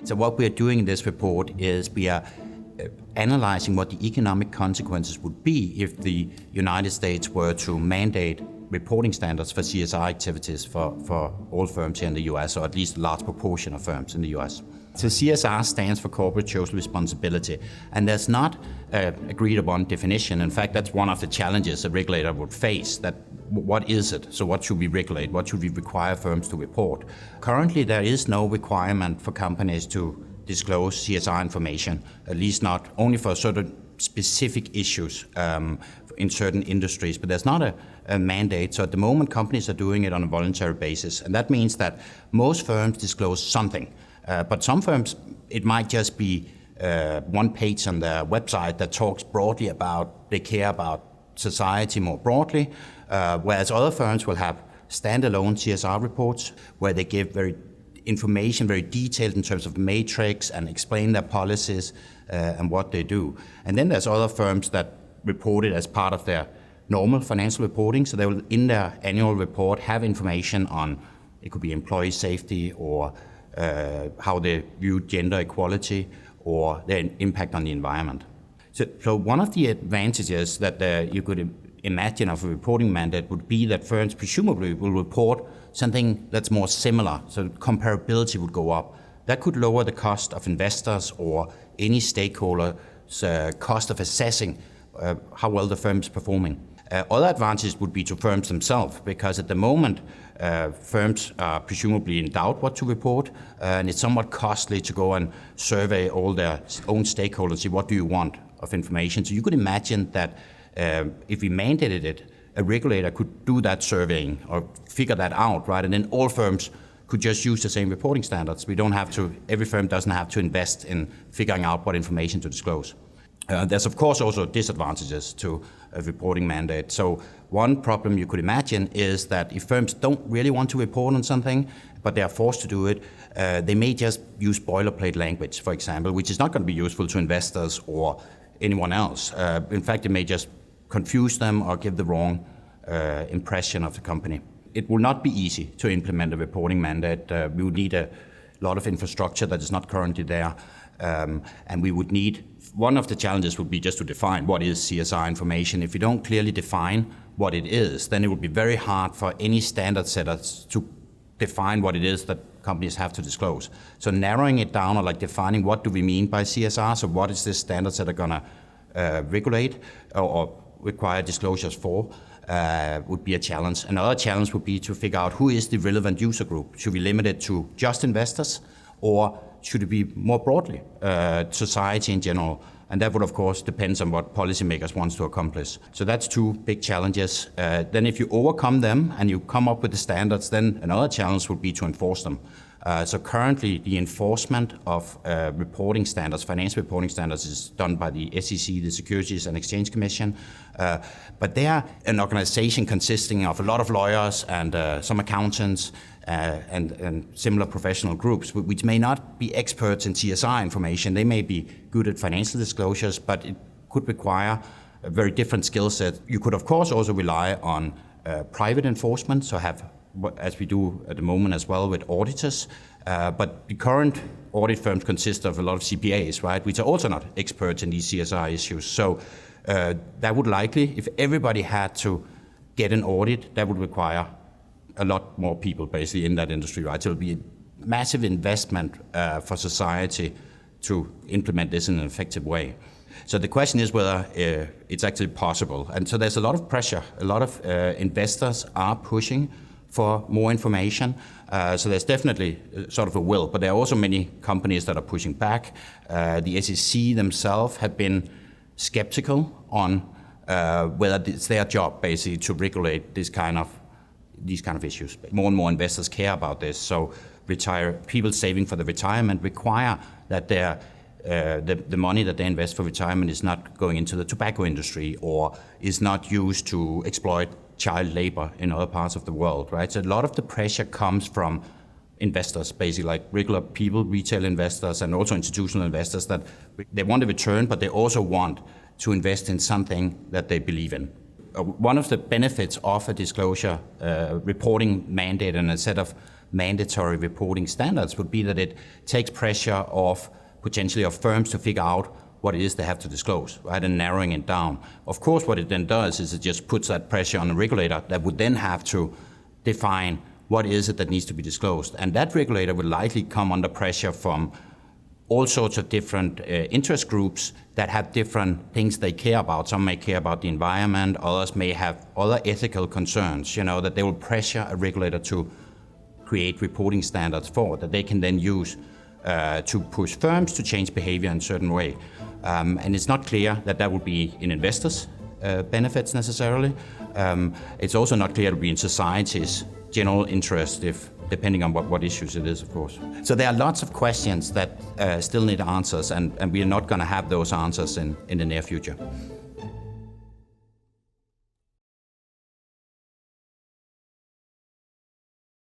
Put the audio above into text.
So what we are doing in this report is we are analyzing what the economic consequences would be if the United States were to mandate reporting standards for CSR activities for all firms here in the US, or at least a large proportion of firms in the US. So CSR stands for corporate social responsibility, and there's not an agreed upon definition. In fact, that's one of the challenges a regulator would face, that what is it? So what should we regulate? What should we require firms to report? Currently, there is no requirement for companies to disclose CSR information, at least not only for certain specific issues in certain industries, but there's not a mandate. So at the moment, companies are doing it on a voluntary basis, and that means that most firms disclose something. But some firms, it might just be one page on their website that talks broadly about, they care about society more broadly, whereas other firms will have standalone CSR reports where they give very detailed in terms of matrix and explain their policies and what they do. And then there's other firms that report it as part of their normal financial reporting, so they will, in their annual report, have information on, it could be employee safety or how they view gender equality or their impact on the environment. So one of the advantages that you could imagine of a reporting mandate would be that firms presumably will report something that's more similar, so comparability would go up. That could lower the cost of investors or any stakeholder's cost of assessing how well the firm is performing. Other advantages would be to firms themselves, because at the moment, firms are presumably in doubt what to report, and it's somewhat costly to go and survey all their own stakeholders, see what do you want of information. So you could imagine that if we mandated it, a regulator could do that surveying or figure that out, right? And then all firms could just use the same reporting standards. Every firm doesn't have to invest in figuring out what information to disclose. There's of course also disadvantages to a reporting mandate. So one problem you could imagine is that if firms don't really want to report on something, but they are forced to do it, they may just use boilerplate language, for example, which is not going to be useful to investors or anyone else. In fact, it may just confuse them or give the wrong impression of the company. It will not be easy to implement a reporting mandate. We would need a lot of infrastructure that is not currently there. And we would need, one of the challenges would be just to define what is CSR information. If you don't clearly define what it is, then it would be very hard for any standard setters to define what it is that companies have to disclose. So narrowing it down, or like defining what do we mean by CSR, so what is this standard setter going to regulate or require disclosures for, would be a challenge. Another challenge would be to figure out who is the relevant user group. Should we limit it to just investors, or should it be more broadly, society in general? And that would, of course, depend on what policymakers want to accomplish. So that's two big challenges. Then if you overcome them and you come up with the standards, then another challenge would be to enforce them. So currently, the enforcement of reporting standards, financial reporting standards, is done by the SEC, the Securities and Exchange Commission. But they are an organization consisting of a lot of lawyers and some accountants and similar professional groups, which may not be experts in CSR information. They may be good at financial disclosures, but it could require a very different skill set. You could, of course, also rely on private enforcement, so have, as we do at the moment as well with auditors. But the current audit firms consist of a lot of CPAs, right, which are also not experts in these CSR issues. So that would likely, if everybody had to get an audit, that would require a lot more people basically in that industry, right? So it would be a massive investment for society to implement this in an effective way. So the question is whether it's actually possible. And so there's a lot of pressure. A lot of investors are pushing for more information. So there's definitely sort of a will, but there are also many companies that are pushing back. The SEC themselves have been skeptical on whether it's their job basically to regulate these kind of issues. More and more investors care about this. So people saving for the retirement require that the money that they invest for retirement is not going into the tobacco industry or is not used to exploit child labor in other parts of the world, right? So a lot of the pressure comes from investors, basically like regular people, retail investors, and also institutional investors, that they want a return, but they also want to invest in something that they believe in. One of the benefits of a disclosure reporting mandate and a set of mandatory reporting standards would be that it takes pressure off potentially of firms to figure out what it is they have to disclose, right, and narrowing it down. Of course, what it then does is it just puts that pressure on the regulator that would then have to define what is it that needs to be disclosed. And that regulator will likely come under pressure from all sorts of different interest groups that have different things they care about. Some may care about the environment, others may have other ethical concerns, that they will pressure a regulator to create reporting standards for, that they can then use to push firms to change behavior in a certain way. And it's not clear that would be in investors' benefits necessarily. It's also not clear it would be in society's general interest, depending on what issues it is, of course. So there are lots of questions that still need answers, and we are not going to have those answers in the near future.